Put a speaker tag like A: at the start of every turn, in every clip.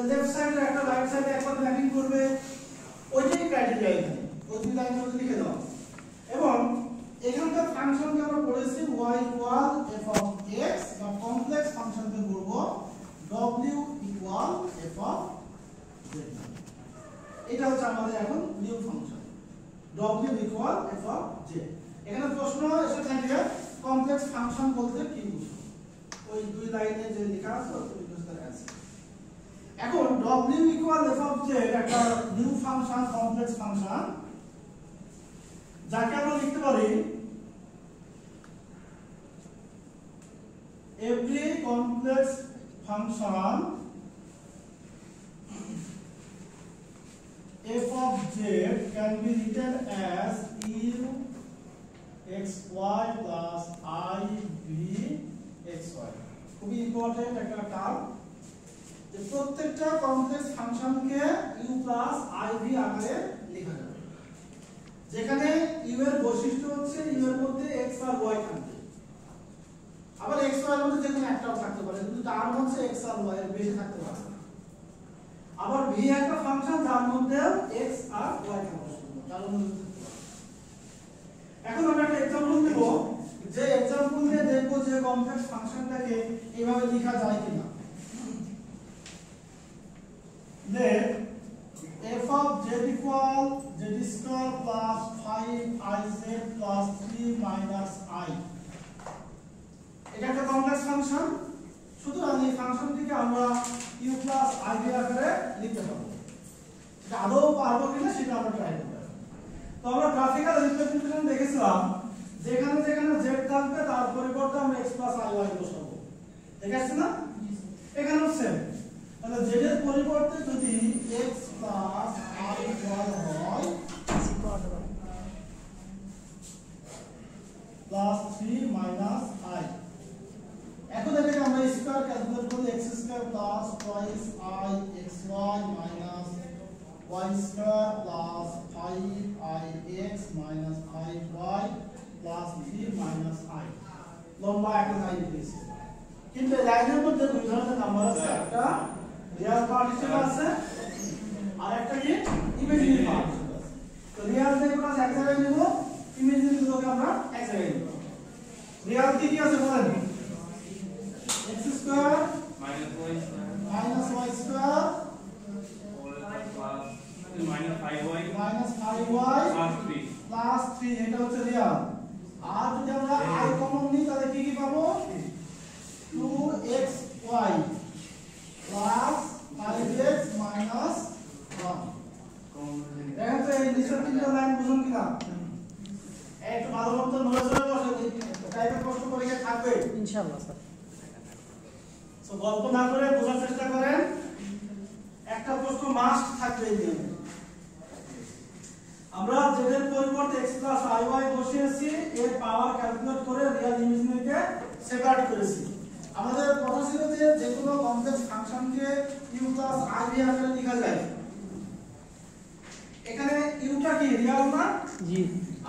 A: Left সাইডে একটা right সাইডে একবার ম্যাপিং করবে, ওইটাই ক্রাইটেরিয়া এখানে ওই দুই লাইনের মধ্যে লিখে দাও। এবং এখানকার ফাংশনকে আমরা পড়েছি y equal f of x বা কমপ্লেক্স ফাংশনকে বলব w equal f of z। এটা হচ্ছে আমাদের এখন new function w equal f of z। এখানে প্রশ্ন এসে থাকে কমপ্লেক্স ফাংশন বলতে কি বুঝো, ওই দুই লাইনে যে লেখা আছে ওই প্রশ্নের অ্যানসার। এখন w equal f of z একটা নিউ ফাংশন, কমপ্লেক্স ফাংশন, যাকে আমরা লিখতে পারি every complex function f of z can be written as u xy plus I v xy। খুবই ইম্পর্টেন্ট একটা টার্ম, যে প্রত্যেকটা কমপ্লেক্স ফাংশনকে u প্লাস I v আকারে লেখা যাবে, যেখানে u এর বৈশিষ্ট্য হচ্ছে u এর মধ্যে x আর y থাকবে, আবার x y এর মধ্যে যে কোনো একটাও থাকতে পারে, কিন্তু টার্ম হচ্ছে x আর y এর বেশি থাকতে পারে না। আবার v একটা ফাংশন যার মধ্যে x আর y থাকবে, তার মধ্যে। এখন আমরা একটা एग्जांपल দেব, যে एग्जांपल দিয়ে দেখব যে কমপ্লেক্স ফাংশনটাকে এইভাবে লেখা যায় কিনা। let f of z equal z square plus 5iz plus 3 minus I। এটা একটা কমপ্লেক্স ফাংশন, সুতরাং এই ফাংশনটিকে আমরা u প্লাস I v আকারে লিখতে পারবো। এটা আদৌ পারবো কিনা সেটা আমরা ট্রাই করব। তো আমরা গ্রাফিক্যাল রিপ্রেজেন্টেশন দেখেছিলাম, যেখানে যেখানে z থাকবে তার পরিবর্তে আমরা x প্লাস I y বসাবো, ঠিক আছে না? এখানেও সেম, তাহলে z এর পরিবর্তে যদি x প্লাস I y হয় প্লাস 3 মাইনাস I। এখন এটাকে আমরা স্কয়ার ক্যালকুলেট করি, x square plus twice I xy minus y square plus 5ix minus 5y plus 3 minus I। লম্বা একটা লাইন দিয়েছি, কিন্তু এই লাইনের মধ্যে দুই ধরনের নাম্বার আছে, একটা রিয়াল পার্ট হিসেবে আছে আর একটা কি ইমাজিনারি পার্ট হিসেবে আছে। তো রিয়াল যেগুলো এক জায়গায় নিব, ইমাজিনারি গুলোকে আমরা এক জায়গায় নিব। রিয়াল কি কি আছে বলেন? x square minus y square minus 5y plus 3, এটা হচ্ছে রিয়াল। আর যদি আমরা I কমন নিই তাহলে কি কি পাবো? 2xy plus 5x minus 1। দেখেন তো এই নিচের তিনটা লাইন বুঝুন কিনা? একটু ভালো মতো নজরে বসে টাইপের প্রশ্ন পরীক্ষা থাকবে ইনশাআল্লাহ স্যার। সো গল্প না করে বোঝার চেষ্টা করেন, একটা প্রশ্ন মাস্ট থাকবে এই নিয়ে। আমরা z এর পরিবর্তে x প্লাস iy বসিয়েছি, এর পাওয়ার ক্যালকুলেট করে রিয়াল ইমাজিনারিকে সেপারেট করেছি। আমাদের কথা ছিল যে যে কোনো কমপ্লেক্স ফাংশনকে u প্লাস I v আকারে লেখা যায়। এখানে u টা কি রিয়াল না? জি।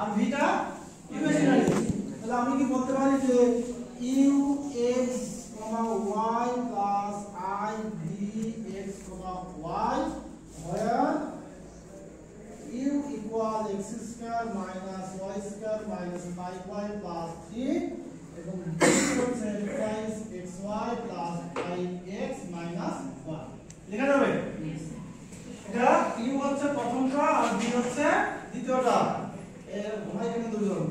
A: আর v টা ইমাজিনারি। তাহলে আমি কি বলতে পারি যে u x, y plus I v x, y where u equal x square minus y square minus 5y plus 3 এবং b হচ্ছে twice xy plus 5x minus 1 লেখা যাবে। এটা u হচ্ছে প্রথমটা আর b হচ্ছে দ্বিতীয়টা। এর ভয় কেন দুজন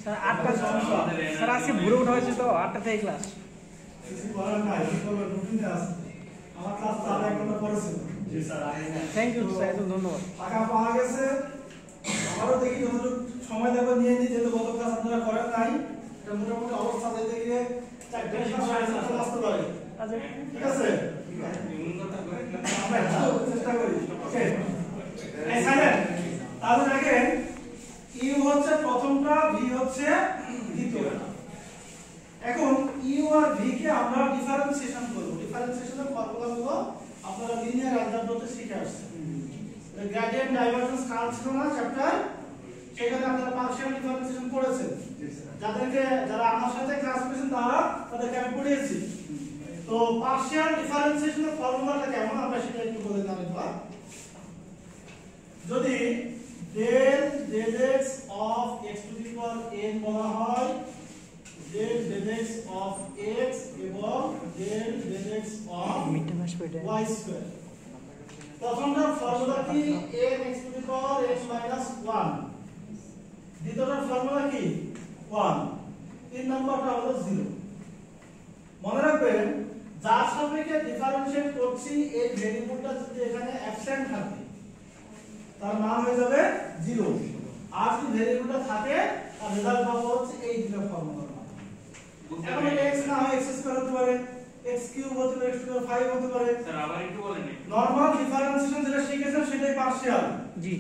B: স্যার 8টা সমস্যা স্যার আজকে ভোরে উঠা হয়েছে তো 8টা থেকে ক্লাস
A: কিছু বলার নাই, কি করব রুটিনে আছে। আমার ক্লাস তো আধা ঘন্টা পরে ছিল। জি স্যার
B: থ্যাংক ইউ স্যার, ধন্যবাদ।
A: টাকা পাওয়া গেছে, আরো দেখি যতটুকু সময় দেব নিয়ে নিই, যেহেতু গত ক্লাস আপনারা করেন নাই। এটা মোটামুটি অবস্থা দেখতে গিয়ে 4:30 আসতে পারে। ঠিক আছে, আমরা চেষ্টা করি। ওকে এই সাইলেন্ট। তাহলে দেখেন u হচ্ছে প্রথমটা, v হচ্ছে দ্বিতীয়টা। এখন u আর v কে আমরা ডিফারেন্সিয়েশন করব। ডিফারেন্সিয়েশনের ফর্মুলাগুলো আপনারা লিনিয়ার অ্যালজেব্রাতে শিখে আসছেন। গ্রেডিয়েন্ট ডাইভারজেন্স কার্ভ ছিল না চ্যাপ্টার, সেখানে আপনারা পার্শিয়াল ডিফারেন্সিয়েশন পড়েছেন। যারা আমার সাথে ক্লাস করেছেন তাদেরকে আমি পড়িয়েছি। তো পার্শিয়াল ডিফারেন্সিয়েশনের ফর্মুলাটা কেমন আমরা সেটা একটু বলে দিলাম একবার। যদি del del x of x to the power n বলা হয় del del x of x এবং del del x of y square। প্রথমটা ফর্মুলা কি n x to the power x minus 1, দ্বিতীয়টার ফর্মুলা কি 1, তিন নম্বরটা হলো 0। মনে রাখবেন যার সাপেক্ষে ডিফারেন্সিয়েট করছি এই ভেরিয়েবলটা যদি এখানে অ্যাবসেন্ট থাকে তার মান হয়ে যাবে 0, আর যদি ভেরিয়েবলটা থাকে তার রেজাল্ট পাবো হচ্ছে এই দুটো ফর্মুলার মান। এখন x না হয় x স্কয়ার হতে পারে, x কিউব হতে পারে, x টু দি পাওয়ার 5 হতে পারে।
C: স্যার আবার একটু বলেন।
A: নরমাল ডিফারেন্সিয়েশন যেটা শিখেছেন সেটাই পার্শিয়াল।
B: জি।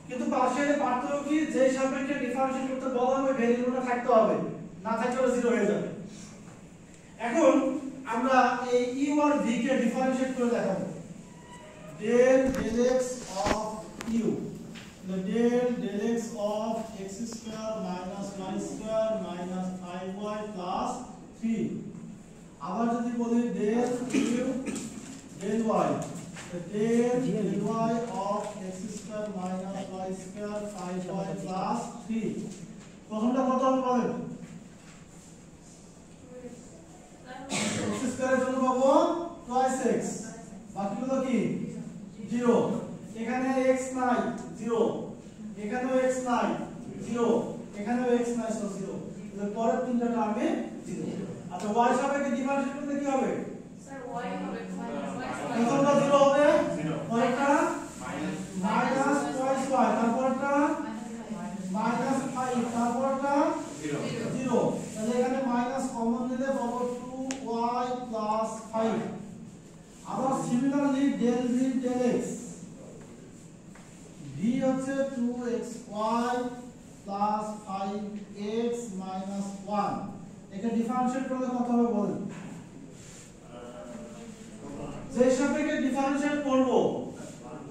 A: কিন্তু পার্শিয়ালে পার্থক্য কি, যে সাপেক্ষে ডিফারেন্সিয়েট করতে বলা হবে ভেরিয়েবলটা থাকতে হবে, না থাকলে 0 হয়ে যাবে। এখন আমরা এই u আর v কে ডিফারেন্সিয়েট করে দেখাবো। del del x of u, the del del x of x square minus y square minus 5y plus 3। আবার যদি বলি del u del y, the del del y of x square minus y square 5y plus 3। প্রথমটা কত হবে বলেন? x স্কয়ারের জন্য পাবো twice x, বাকিগুলো কি 0। এখানে x নাই 0, এখানেও x নাই 0, এখানেও x নাই, সো 0। তাহলে পরের তিনটা টার্মে 0। আচ্ছা y সাপেক্ষে ডিফারেন্সিয়েট করতে কি হবে?
D: স্যার y হবে
A: প্রথমটা 0 হবে, পরেরটা মাইনাস twice y, তারপরটা মাইনাস 5, তারপরটা 0। তাহলে এখানে মাইনাস কমন নিলে পাবো 2y plus 5। আবার similarly del v del x, v হচ্ছে 2xy plus 5x minus 1। একে ডিফারেন্সিয়েট করলে কত হবে বলেন? যে সাপেক্ষে ডিফারেন্সিয়েট করব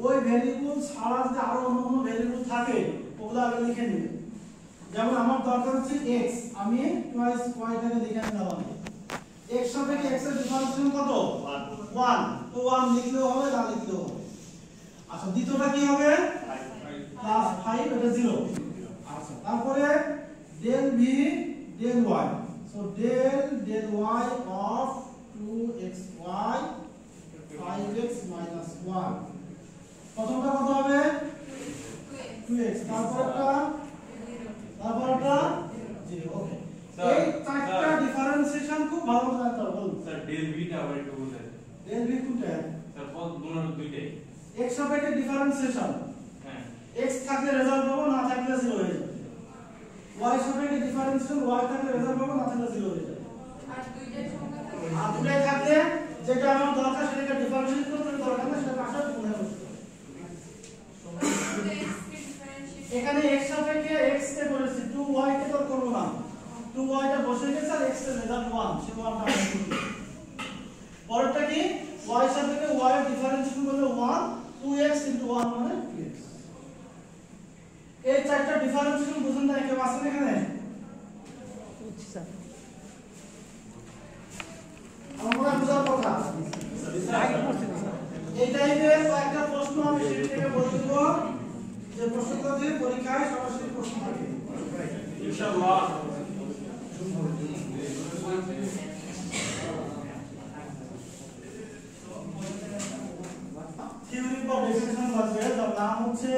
A: ওই ভেরিয়েবল ছাড়া যদি আরো অন্য কোনো ভেরিয়েবল থাকে ওগুলো আগে লিখে নিবে। যেমন আমার দরকার হচ্ছে x, আমি টুয়াইস y টাকে লিখে নিলাম। x সাপেক্ষে x এর ডিফারেন্সিয়েশন কত? 1। তো 1 লিখলেও হবে, না লিখলেও হবে। আচ্ছা দ্বিতীয়টা কি হবে? প্লাস 5, এটা 0। আচ্ছা তারপরে del v del y, so del del y of 2xy 5x minus 1। প্রথমটা কত হবে? 2x, তারপরটা 0। ওকে, এই চারটা ডিফারেন্সিয়েশন খুব ভালো করে জানতে হবে। বলুন
C: স্যার del v টা আবার একটু বলেন।
A: del v কোনটা?
C: স্যার পদ দুটোর দুইটাই।
A: x সাপেক্ষে ডিফারেন্সিয়েশন,
C: হ্যাঁ
A: x থাকলে রেজাল্ট পাবো, না থাকলে 0 হয়ে যাবে। y সাপেক্ষে ডিফারেন্সিয়েশন, y থাকলে রেজাল্ট পাবো, না থাকলে 0 হয়ে যাবে।
D: আর দুইটাই সংখ্যা থাকে।
A: আর দুটাই থাকলে যেটা আমার দরকার সেটাকে ডিফারেন্সিয়েট করতে দরকার না, সেটা পাশে গুণে বসতে হবে। এখানে x সাপেক্ষে x কে করেছি, 2y কে তো করব না। 2y টা বসে গেছে আর x এর রেজাল্ট 1, সে 1টা আমরা করব। পরেরটা কি? y সাপেক্ষে y এর ডিফারেন্সিয়েশন করলে 1, 2x * 1 মানে 2x। এই চারটা ডিফারেন্সিয়েশন বুঝুন না, একে আছে এখানে। আমরা বুঝার কথা এই টাইপের একটা প্রশ্ন আমি সেটা থেকে বলে দেব, যে প্রশ্নগুলো দিয়ে পরীক্ষায় সরাসরি প্রশ্ন থাকে
C: ইনশাআল্লাহ।
A: থিওরি বা ডেফিনেশন লাগবে, যার নাম হচ্ছে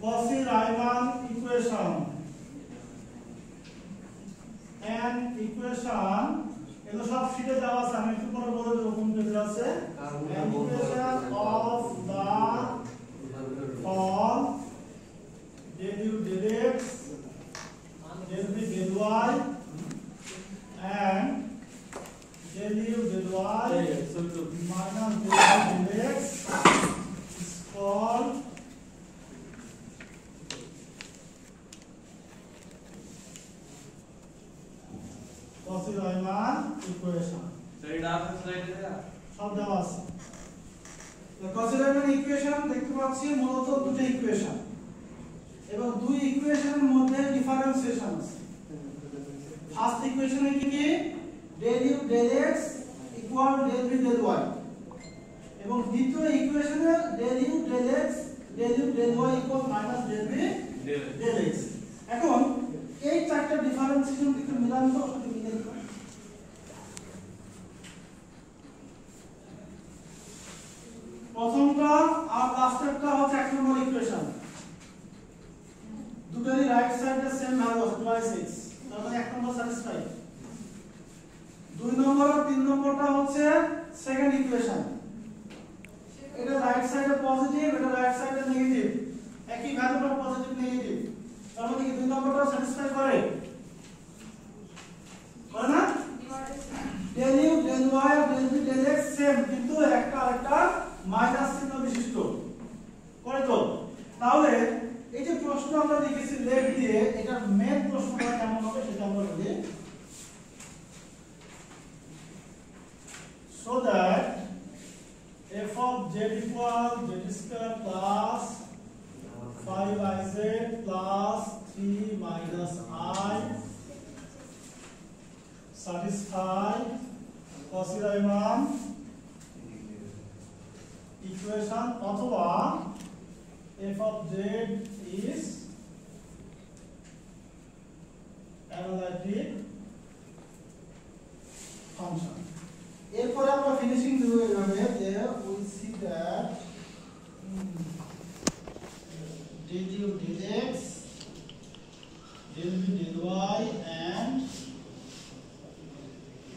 A: Cauchy-Riemann ইকুয়েশন। an equation, এগুলো সব শিটে দেওয়া আছে, আমি একটু পরে বলে দেব কোন পেজে আছে। an equation of the form del u del x del v del y and del u del y minus del v del x is called Cauchy-Riemann equation।
C: Sir এটা আপনার স্লাইডে দেয়া
A: সব দেওয়া আছে। Cauchy-Riemann equation দেখতে পাচ্ছি মূলত দুটো ইকুয়েশন এবং দুই ইকুয়েশনের মধ্যে ডিফারেন্সিয়েশন আছে। ফার্স্ট ইকুয়েশনে কি কি? del u del x equal del v del y এবং দ্বিতীয় ইকুয়েশনে del u del x del u del y equal minus del v del x। এখন এই চারটা ডিফারেন্সিয়েশন একটু মিলান তো, একটু মিলে দিই। প্রথমটা আর লাস্টেরটা হচ্ছে এক নম্বর ইকুয়েশন, দুটোরই রাইট সাইডে সেম ভ্যালু আছে 2x, তার মানে এক নম্বর স্যাটিসফাইড। দুই নম্বর আর তিন নম্বরটা হচ্ছে সেকেন্ড ইকুয়েশন, এটা রাইট সাইডে পজিটিভ, এটা রাইট সাইডে নেগেটিভ, একই ভ্যালুটা পজিটিভ নেগেটিভ, তার মানে কি দুই নম্বরটা স্যাটিসফাই করে না? del u del y আর del v del x same, কিন্তু একটা আরেকটা মাইনাস চিহ্ন বিশিষ্ট করে তো। তাহলে এই যে প্রশ্ন আমরা লিখেছি লেট দিয়ে, এটার মেন প্রশ্নটা কেমন হবে সেটা আমরা বলি। So that f of z equal z square plus 5iz plus 3 minus I satisfy Cauchy Riemann equation, অথবা f of z is analytic function। এরপরে আমরা ফিনিশিং দেব এভাবে যে we see that del u del x del v del y and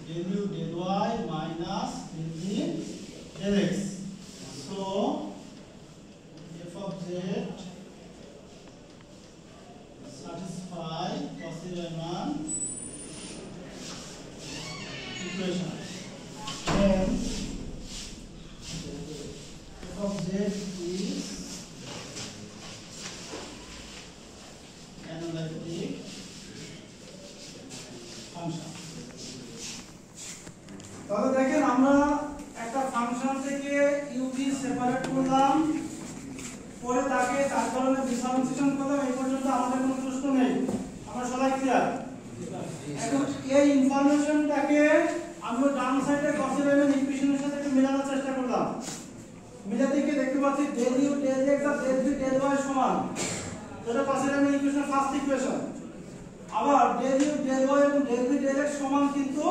A: del u del y minus del v del x, so f of z satisfy Cauchy Riemann equation, then f of z is analytic function। তাহলে দেখেন আমরা একটা function থেকে u v separate করলাম, পরে তাকে চার ধরনের ডিফারেন্সিয়েশন করলাম, এই পর্যন্ত আমাদের কোনো প্রশ্ন নেই, আমরা সবাই ক্লিয়ার। এখন এই ইনফরমেশনটাকে আমরা ডান সাইডে Cauchy Riemann ইকুয়েশনের সাথে একটু মেলানোর চেষ্টা করলাম। মিলাতে গিয়ে দেখতে পাচ্ছি del u del x আর del v del y সমান, যেটা Cauchy Riemann ইকুয়েশনের ফার্স্ট ইকুয়েশন। আবার del u del y এবং del v del x সমান কিন্তু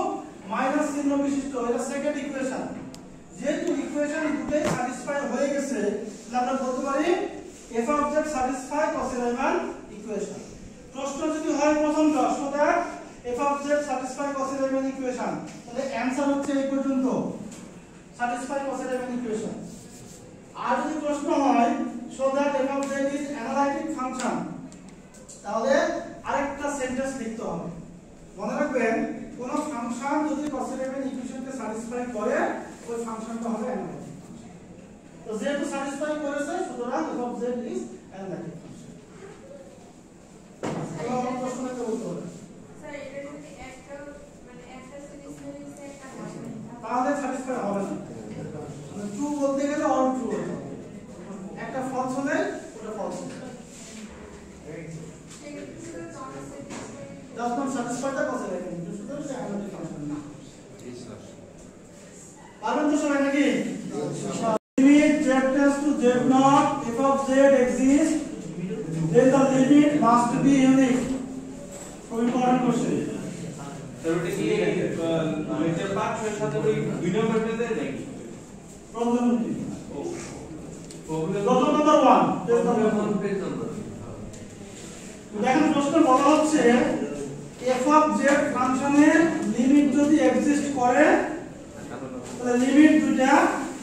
A: মাইনাস চিহ্ন বিশিষ্ট, এটা সেকেন্ড ইকুয়েশন। যেহেতু ইকুয়েশন দুটোই স্যাটিসফাই হয়ে গেছে, তাহলে আমরা বলতে পারি f of z satisfy Cauchy Riemann equation। প্রশ্ন যদি হয় প্রথমটা, so that f of z satisfy Cauchy Riemann equation, তাহলে অ্যানসার হচ্ছে এই পর্যন্ত satisfy Cauchy Riemann equation। আর যদি প্রশ্ন হয় so that f of z is analytic function, তাহলে আরেকটা সেন্টেন্স লিখতে হবে। মনে রাখবেন কোন ফাংশন যদি Cauchy Riemann ইকুয়েশনকে স্যাটিসফাই করে, ওই ফাংশনটা হবে অ্যানালাইটিক ফাংশন। তো যেহেতু স্যাটিসফাই করেছে, সুতরাং f of z is analytic function। তো আমরা প্রশ্নটা বলতে হবে
D: স্যার এটা যদি একটা মানে একটা স্যাটিসফাই হইছে একটা হয় না,
A: তাহলে স্যাটিসফাই হবে না। মানে ট্রু বলতে গেলে অল ট্রু হতে হবে, একটা ফলস হলে ওটা ফলস হবে।
D: সেক্ষেত্রে তো not satisfy
A: does not satisfy the Cauchy Riemann equation, সুতরাং সে analytic function না। পারবেন তো সবাই নাকি? Limit z tends to z naught, f of z exists, then the limit must be unique। So important question।
C: Sir ওটা কি lecture 5 এর সাথে ওই 2 নম্বরটা দেয় নাকি?
A: Problem কি?
C: Problem
A: Problem number 1, test number 1।
C: Page number.
A: দেখেন প্রশ্ন বলা হচ্ছে f of z ফাংশনের লিমিট যদি এক্সিস্ট করে, তাহলে লিমিট দুইটা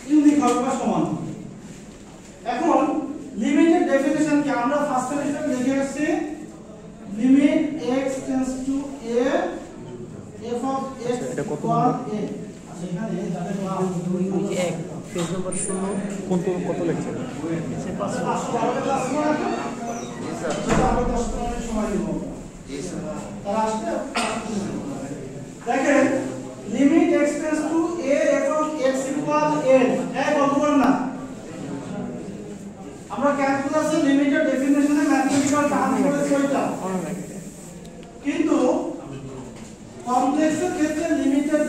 A: ইউনিক হবে বা সমান। এখন লিমিটের ডেফিনিশন কি? আমরা ফার্স্ট সেমিস্টার লিখে আসছি limit x tends to a f of x equal a। আচ্ছা এখানে যাদের ক্লাস 2
B: 1 পেজ নম্বর 0 কত লেখছে?
A: সে পাশে 512 ক্লাস করা আছে। জি স্যার, আমরা 10 মিনিট সময় দেব। জি স্যার, তারা আসলে দেখেন limit x tends to a f of x equal a, এই বলতে পারেন না। আমরা ক্যালকুলাসে লিমিটের ডেফিনিশনে ম্যাথমেটিক্যাল টার্ম করেছি ওইটা, কিন্তু কমপ্লেক্সের ক্ষেত্রে লিমিটের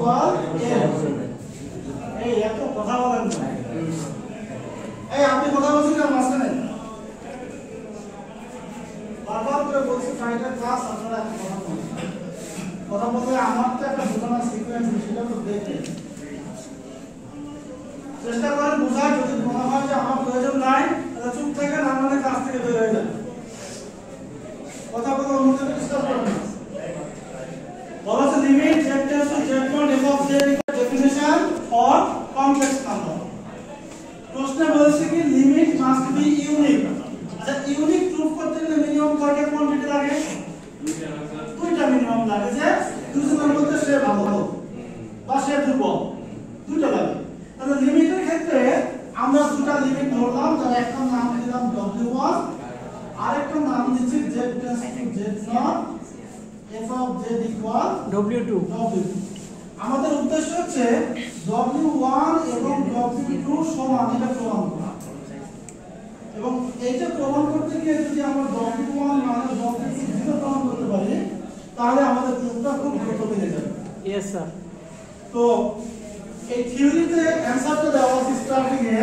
A: ইকুয়াল এন। এই এত কথা বলেন না, এই আপনি কথা বলছেন না মাঝখানে, বারবার করে বলছি টাইটার ক্লাস আপনারা এখন কথা বলুন। কথা বলতে আমার তো একটা বোঝানো সিকোয়েন্স সেটা তো দেখে চেষ্টা করেন বোঝার। যদি মনে হয় যে আমার প্রয়োজন নাই তাহলে চুপ থাকেন, আমাদের কাছ থেকে বের হয়ে যান, কথা বলে অন্যদের ডিস্টার্ব করবেন না। বলা আছে limit z tends to z1 f of z definition for complex number. প্রশ্নে বলেছে কি লিমিট মাস্ট বি ইউনিক। আচ্ছা ইউনিক প্রুফ করতে গেলে মিনিমাম কয়টা কোয়ান্টিটি লাগে? দুইটা মিনিমাম লাগে, যে দুজনের মধ্যে সে ভালো বা সে দুর্বল, দুইটা লাগে। তাহলে লিমিটের ক্ষেত্রে আমরা দুটো লিমিট ধরলাম, তার একটা নাম দিলাম w1, আরেকটা নাম দিচ্ছি z tends to z0 f of z equal
B: W2
A: আমাদের উদ্দেশ্য হচ্ছে w1 এবং w2 সমান এটা প্রমাণ করা। এবং এইটা প্রমাণ করতে গিয়ে যদি আমরা w1 মানে w2 0 প্রমাণ করতে পারি তাহলে আমাদের প্রুফটা খুব দ্রুত বেড়ে যাবে।
B: Yes sir.
A: তো এই থিওরিতে অ্যানসারটা দেওয়া আছে স্টার্টিং এ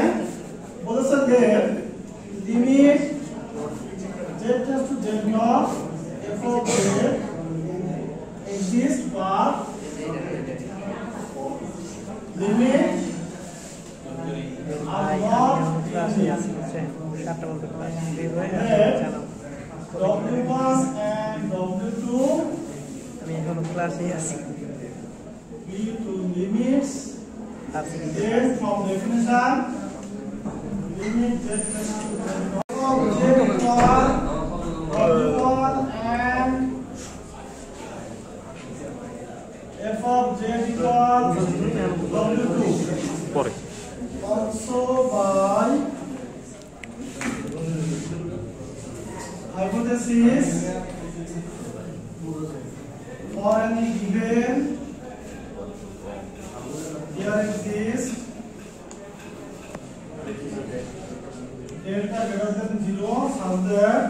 A: বলেছে যে limit z tends to z0 f of z exists but limit are not
B: ক্লাসে আছে সাতটা বলতে পারে বের হয়ে জানাও।
A: w1 and w2
B: আমি এখন ক্লাসে আছি।
A: be to limits
B: আছি
A: z from definition limit z tends to z0 of z equal w1 and f of z equal w2
B: পরে
A: also by hypothesis for any given here exists delta greater than 0 such that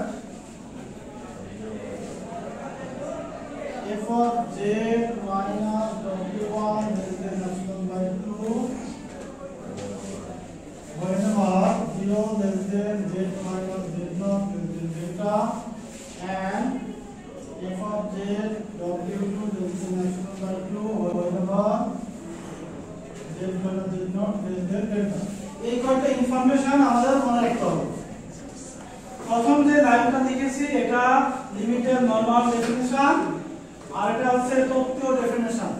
A: f of z minus w1 less than epsilon by 2 whenever 0 less than z minus z0 less than delta and f of z w2 less than epsilon by 2 whenever z minus z0 less than delta। এই কয়টা information আমাদের মনে রাখতে হবে। প্রথম যে লাইনটা লিখেছি এটা লিমিটের নরমাল ডেফিনিশন, আর এটা হচ্ছে তত্ত্বীয় ডেফিনিশন।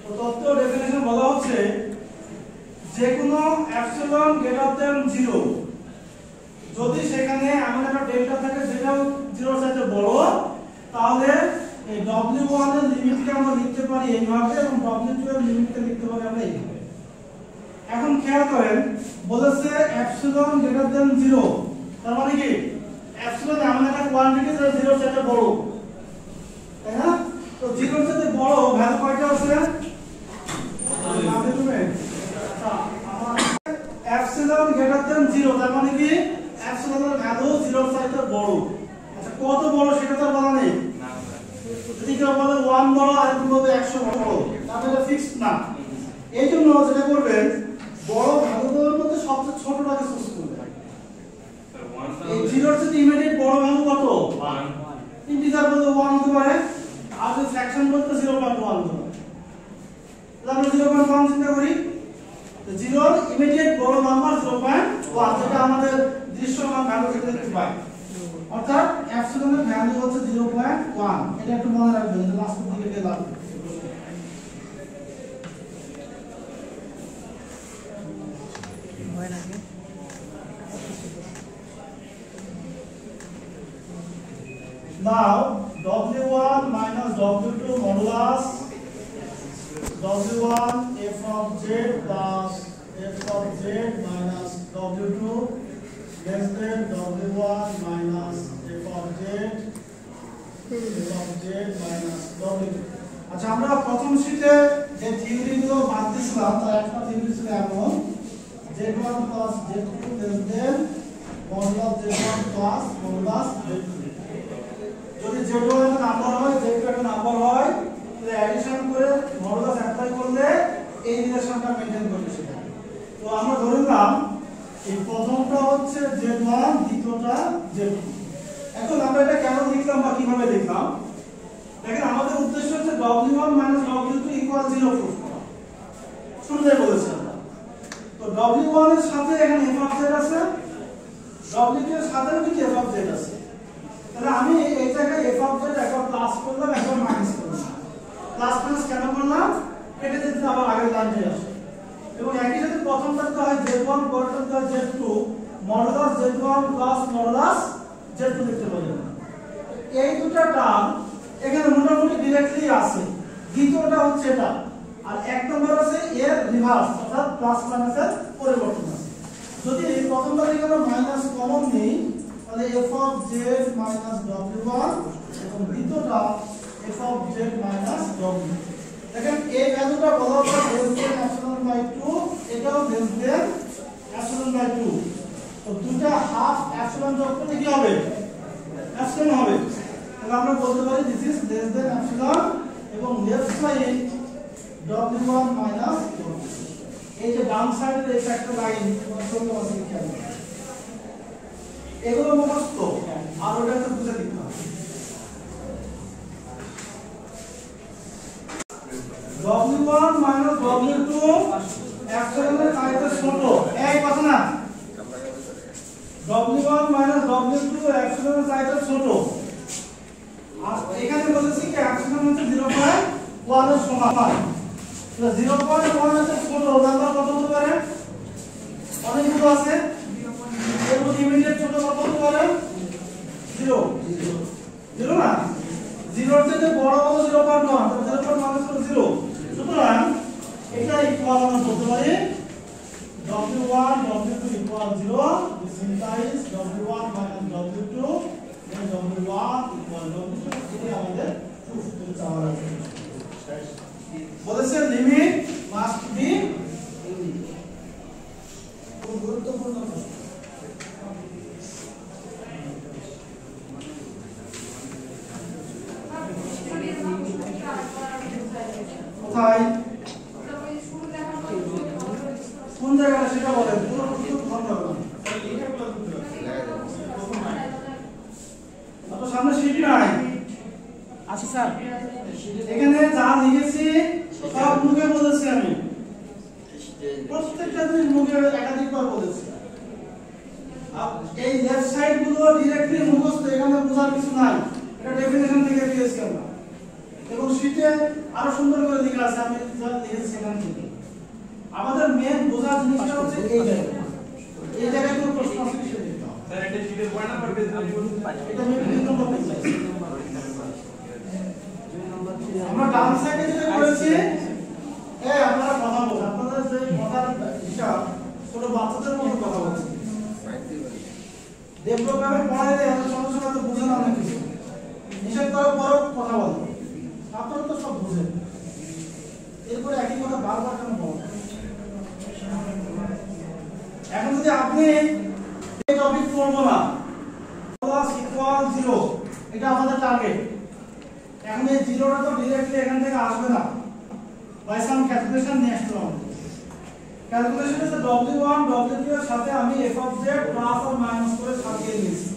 A: তো তত্ত্বীয় ডেফিনিশন বলা হচ্ছে যে কোনো এপসিলন গ্রেটার দ্যান 0 যদি সেখানে এমন একটা ডেল্টা থাকে যেটা 0 এর চাইতে বড়, তাহলে এই w1 এর লিমিটকে আমরা লিখতে পারি এইভাবে এবং w2 এর লিমিটকে লিখতে পারি আমরা এইভাবে। এখন খেয়াল করেন বলেছে এপসিলন গ্রেটার দ্যান 0, তার মানে কি এপসিলন এমন একটা কোয়ান্টিটি যেটা 0 এর চাইতে বড়, তাই না? তো 0 এর চাইতে বড় ভ্যালু কয়টা আছে? এপসিলন গ্রেটার দ্যান 0, তার মানে কি এপসিলনের ভ্যালু 0 এর চাইতে বড়। আচ্ছা কত বড় সেটা তো বলা নেই, যদি কেউ বলে 1 বড় আর কেউ বলে 100 বড়, তাহলে এটা ফিক্সড না। এই জন্য যেটা করবেন বড় ভ্যালুগুলোর মধ্যে সবচেয়ে ছোটটাকে চুজ করবেন। এই 0 এর চেয়ে ইমিডিয়েট বড় ভ্যালু কত? 1। ইন্টিজার বলতে 1 হতে পারে, আর যদি ফ্র্যাকশন বলতে 0.1 হতে পারে। তাহলে আমরা 0.1 চিন্তা করি, তো 0 এর ইমিডিয়েট বড় নাম্বার 0.1, যেটা আমাদের দৃশ্যমান ভ্যালু থেকে দেখতে পাই। অর্থাৎ এপসিলনের ভ্যালু হচ্ছে 0.1। এটা একটু মনে রাখবেন, এটা লাস্টের দিকে গিয়ে লাগবে।
B: হয় নাকি?
A: Now w1 minus w2 modulus w1 f of z plus f of z minus w2 less than w1 minus f of z minus w2। আচ্ছা আমরা প্রথম শীটে যে থিওরিগুলো বাদ দিয়েছিলাম তার একটা থিওরি ছিল এমন z1 plus z2 less than modulus z1 plus modulus z2। যদি z1 একটা নাম্বার হয় z2 একটা নাম্বার হয় তাহলে অ্যাডিশন করে মডুলাস আমরা ধরে নিলাম এই প্রথমটা হচ্ছে Z1, দ্বিতীয়টা Z2। এখন আমরা এটা কেন লিখলাম বা কিভাবে লিখলাম? দেখেন আমাদের উদ্দেশ্য হচ্ছে W1 W2 0 প্রুফ করা। শুরুতেই বলেছি আমরা। তো W1 এর সাথে এখানে f of z আছে, W2 এর সাথেও কিন্তু f of z আছে। তাহলে আমি এই জায়গায় f of z একবার প্লাস করলাম, একবার মাইনাস করলাম। প্লাস মাইনাস কেন করলাম? এটা যদি আবার আগের লাইনে আসে। এবং একই সাথে প্রথমটাতে হয় Z1, পরেরটাতে হয় Z2, modulus Z1 plus modulus Z2 লিখতে পারি। এই দুটো টার্ম এখানে মোটামুটি डायरेक्टली আছে। দ্বিতীয়টা হচ্ছে এটা, আর এক নম্বর আছে এর রিভার্স, অর্থাৎ প্লাস মাইনাসের পরিবর্তন আছে। যদি প্রথমটা থেকে আমরা মাইনাস কমন নেই, তাহলে f of z minus w1 এবং দ্বিতীয়টা f of z minus w। দেখেন এই ভ্যালুটা বলা হয় less than epsilon by 2, এটাও less than epsilon by 2। তো দুটো হাফ epsilon যোগ করলে কি হবে? epsilon হবে। তাহলে আমরা বলতে পারি this is less than epsilon এবং left side w1 minus w। এই যে ডান সাইডের এই একটা লাইন সঙ্গে আছে খেয়াল করুন। এগুলো মুখস্থ, আর ওটাকে বুঝে দিতে হবে। W1 minus W2 epsilon চাইতে ছোট, এই কথা না। W1 minus W2 epsilon চাইতে ছোট। আর এখানে বলেছি কি epsilon হচ্ছে 0.1 এর সমান। তো 0.1 এর ছোট নাম্বার কত হতে পারে? অনেকগুলো আছে। এর মধ্যে ইমিডিয়েট ছোট কত হতে পারে? 0 0 না, 0 এর থেকে বড় হলো 0.1, তো 0.1 হলো 0। সুতরাং এটা ইকুয়াল আমরা বলতে পারি W1 W2 equal 0, this implies W1 minus W2 then W1 equal W2। এটা আমাদের প্রুফ করতে হবে। বলেছে লিমিট মাস্ট বি খুব গুরুত্বপূর্ণ প্রশ্ন। কোথায় কোন জায়গায় সেটা বলেন, পুরো প্রশ্ন বন্ধ হবে না। তো সামনে শিট নাই
B: আছে স্যার,
A: এখানে যা লিখেছি সব মুখে বলেছি আমি, প্রত্যেকটা জিনিস মুখে একাধিকবার বলেছি। এই লেফট সাইড গুলো डायरेक्टली মুখস্থ, এখানে বোঝার কিছু নাই, এটা ডেফিনিশন থেকে পেয়েছি আমরা। এবং শীটে আরো সুন্দর করে লেখা আছে, আমি যা লিখেছি এখান থেকে। আমাদের মেন বোঝার জিনিসটা হচ্ছে এই জায়গায়, এই জায়গায় কোনো প্রশ্ন আছে সেটা লিখতে হবে।
C: স্যার এটা শীটের কয় নাম্বার পেজ আমি বলতে পারি?
A: এটা আমি 2 নম্বর পেজ আছে। আমরা ডান সাইডে যেটা করেছি, এই আপনারা কথা বলুন, আপনাদের যে কথার হিসাব ছোট বাচ্চাদের মতো কথা বলছেন। দেব প্রোগ্রামে পড়াইলে এত সহজ সহজ তো বুঝেন অনেক কিছু, নিষেধ করার পরও কথা বলেন, আপনারা তো সব বুঝেন, এরপরে একই কথা বারবার কেন বলেন? এখন যদি আপনি এই টপিক পড়বো না, প্লাস ইকুয়াল 0, এটা আমাদের টার্গেট। এখন এই 0টা তো डायरेक्टली এখান থেকে আসবে না, বাই সাম ক্যালকুলেশন নিয়ে আসতে হবে। ক্যালকুলেশন এর W1 W2 এর সাথে আমি f of z প্লাস আর মাইনাস করে সাজিয়ে নিয়েছি।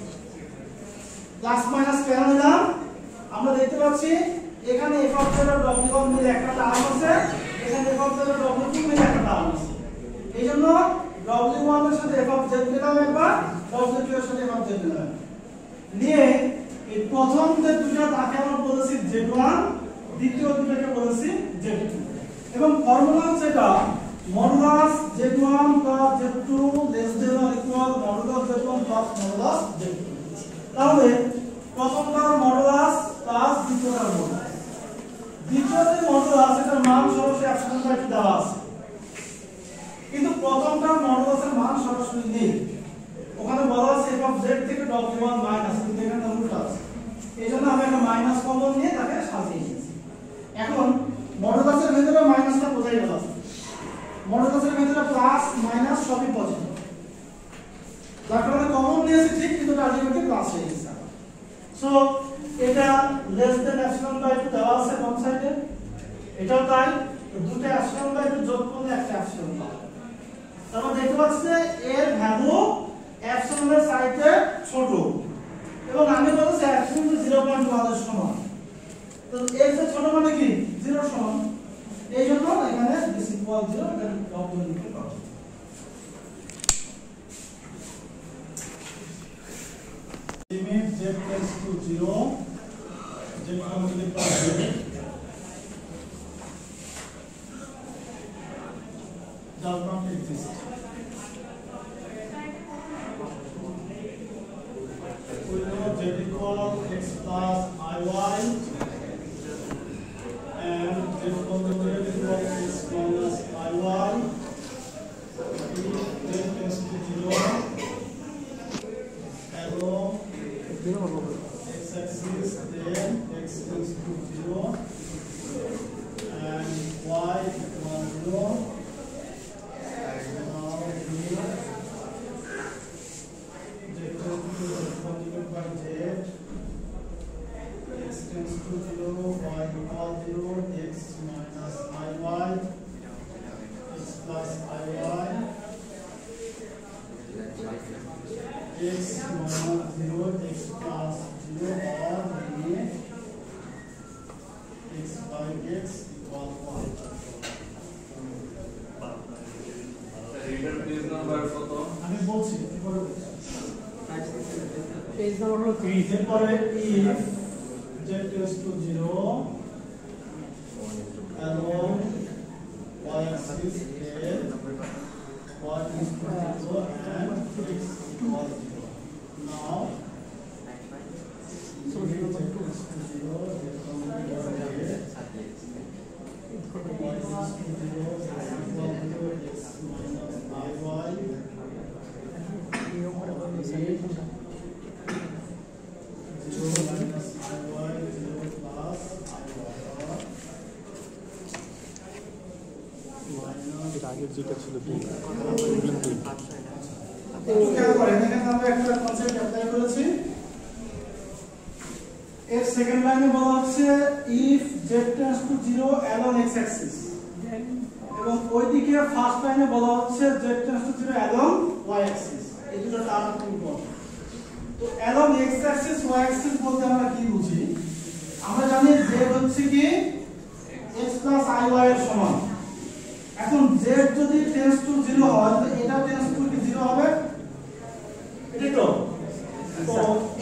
A: প্লাস মাইনাস কেন নিলাম? আমরা দেখতে পাচ্ছি এখানে f of z R W1 মিলে একটা টার্ম আছে, এখানে f of z R W2 মিলে একটা টার্ম আছে। এইজন্য W1 এর সাথে f of z নিলাম একবার, W2 এর সাথে f of z নিলাম। নিয়ে এই প্রথম যে দুটো তাকে আমরা বলেছি Z1, দ্বিতীয় দুটোকে বলেছি Z2। এবং ফর্মুলা হচ্ছে এটা modulus Z1 plus Z2 less than or equal modulus Z1 plus modulus Z2। তাহলে প্রথমটার মডুলাস প্লাস দ্বিতীয়টার মডুলাস, দ্বিতীয়টার মডুলাস এটার মান সরাসরি epsilon বাই 2 দেওয়া আছে, কিন্তু প্রথমটার মডুলাসের মান সরাসরি নেই। ওখানে বলা আছে f of z থেকে W1 মাইনাস, কিন্তু এখানে উল্টো আছে। এইজন্য আমি একটা মাইনাস কমন নিয়ে তাকে সাজিয়ে নিয়েছি। এখন মডুলাসের ভিতরে মাইনাসটা বোঝাই গেল, মডুলাসের ভিতরে প্লাস মাইনাস সবই পজিটিভ, যার কারণে কমন নিয়েছি ঠিক, কিন্তু আলটিমেটলি প্লাস হয়ে গেছে। সো এটা লেস দেন epsilon বাই 2 দেওয়া আছে বাম সাইডে, এটাও তাই। তো দুটো epsilon বাই 2 যোগ করলে একটা epsilon পাবো। তারপর দেখতে পাচ্ছি যে এর ভ্যালু এপসিলনের চাইতে ছোট এবং আমি বলেছি এপসিলন 0.1 এর সমান। তো এর চেয়ে ছোট মানে কি 0 সমান, এই জন্য এখানে দিস ইকুয়াল 0 এটা ডবল লিখতে পাবো। Limit z tends to 0 z conjugate by z does not exist. We know z equal x plus iy and z conjugate equal x minus iy. If z tends to 0 along x-axis, then x tends to 0 and y equal 0. Tends to 0, y equal 0, x minus iy, x plus iy, x minus 0, x plus 0 or x by x equal 1.
C: Reader page number কত?
A: আমি বলছি এরপরে
B: page number হলো 30।
A: এরপরে if z tends to 0 along y-axis then y is to 0 and x equals 0. Now so z tends to 0 z conjugate y is to 0 x equals 0 x minus iy
B: আগের যেটা ছিল
A: এর সেকেন্ড লাইনে বলা হচ্ছে if z tends to 0 along x axis এবং ওইদিকে first লাইনে বলা হচ্ছে z tends to 0 along y axis। এই দুটো টার্ম খুব ইম্পর্টেন্ট। তো along x axis y axis বলতে আমরা কি বুঝি? আমরা জানি z হচ্ছে কি x plus iy এর সমান। এখন z যদি tends to 0 হয় তাহলে এটা tends to 0 হবে, এটা তো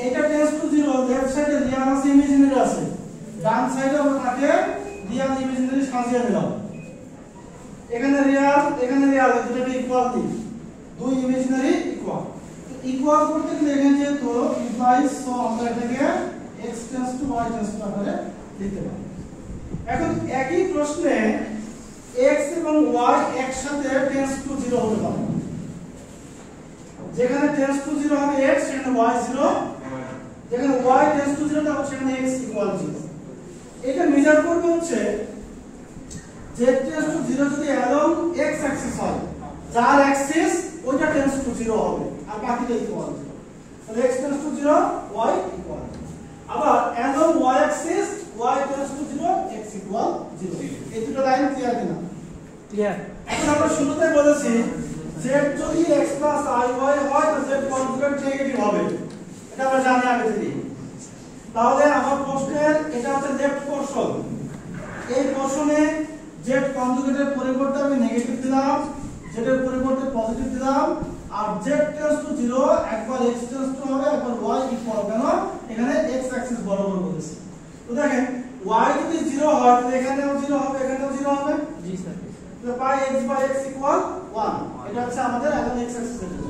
A: এটা tends to 0 লেফট সাইডে রিয়াল আছে ইমাজিনারি আছে, ডান সাইডে আমরা তাকে রিয়াল ইমাজিনারি সাজিয়ে দিলাম। এখানে রিয়াল দুটোকে ইকুয়াল দিই, দুই ইমাজিনারি ইকুয়াল। ইকুয়াল করতে গেলে এখানে যেহেতু ইমপ্লাইজ সো আমরা এটাকে x tends to y tends to আকারে লিখতে পারি। এখন একই প্রশ্নে x এবং y একসাথে tends to 0 হতে পারে। যেখানে tends to 0 হবে x সেখানে y 0, যেখানে y tends to 0 তখন সেখানে x equal 0। এটা মেজার করবে হচ্ছে z tends to 0 যদি along x axis হয়, যার axis ওইটা tends to 0 হবে আর বাকিটা equal 0, তাহলে x tends to 0 y equal 0। আবার along y axis y tends to 0 x equal 0। এই দুটো লাইন ক্লিয়ার কিনা?
B: ক্লিয়ার।
A: এখন আমরা শুরুতেই বলেছি z যদি x plus iy হয় তো z কনজুগেট নেগেটিভ হবে, এটা আমরা জানি আগে থেকে। তাহলে আমার প্রশ্নের এটা হচ্ছে লেফট পোরশন, এই পোরশনে z কনজুগেটের পরিবর্তে আমি নেগেটিভ দিলাম, z এর পরিবর্তে পজিটিভ দিলাম, আর z tends to 0 একবার x tends to হবে একবার y ইকুয়াল, কেন এখানে x অ্যাক্সিস বরাবর বলেছি। তো দেখেন y যদি 0 হয় তাহলে এখানেও 0 হবে এখানেও 0 হবে।
B: জি স্যার।
A: তো পাই x বাই x ইকুয়াল 1, এটা হচ্ছে আমাদের এখন x অ্যাক্সিস এর জন্য।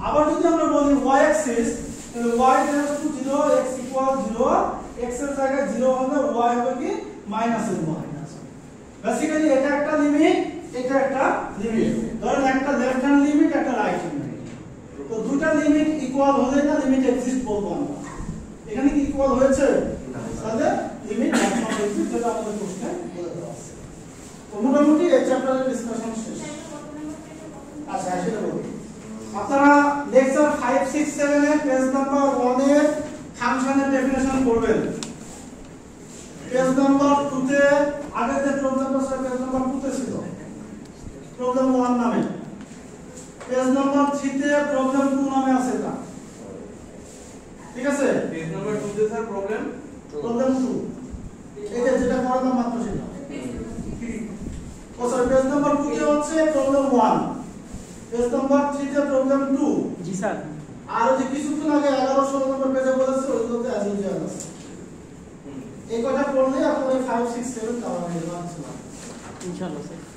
A: আবার যদি আমরা বলি y অ্যাক্সিস তাহলে y tends to 0 x equal 0, x এর জায়গায় 0 হবে, y হবে কি মাইনাস এর মাইনাস। বেসিক্যালি এটা একটা লিমিট, এটা একটা লিমিট। ধরেন একটা লেফট হ্যান্ড লিমিট একটা রাইট হ্যান্ড লিমিট, তো দুটো লিমিট ইকুয়াল হলে না লিমিট এক্সিস্ট বলবো আমরা। এখানে কি ইকুয়াল হয়েছে? তাহলে লিমিট ম্যাক্সিমাম এক্সিস্ট, যেটা আমাদের প্রশ্নে বলে দেওয়া আছে। তো মোটামুটি এই চ্যাপ্টারের ডিসকাশন শেষ। আচ্ছা সেটা বলি, আপনারা লেকচার 5 6 7 এর পেজ নাম্বার 1 এর ফাংশনের ডেফিনিশন করবেন। পেজ নাম্বার 2 তে আগে যে প্রবলেমটা ছিল পেজ নাম্বার 2 তে ছিল, প্রবলেম 1 নামে পেজ নাম্বার 3 তে প্রবলেম 2 নামে আছে এটা ঠিক আছে
C: পেজ নাম্বার 2 তে স্যার প্রবলেম
A: 2 এটা যেটা করালাম মাত্র সেটা ও স্যার পেজ নাম্বার 2 তে হচ্ছে প্রবলেম 1 পেজ নাম্বার 3 তে প্রবলেম 2
B: জি স্যার
A: আর যে কিছুক্ষণ আগে 11 16 নম্বর পেজে বলেছে ওইগুলোতে অ্যাজ ইউজুয়াল আছে এই কথা পড়লে আপনার 5 6 7 কভার হয়ে যাবে
B: ইনশাআল্লাহ স্যার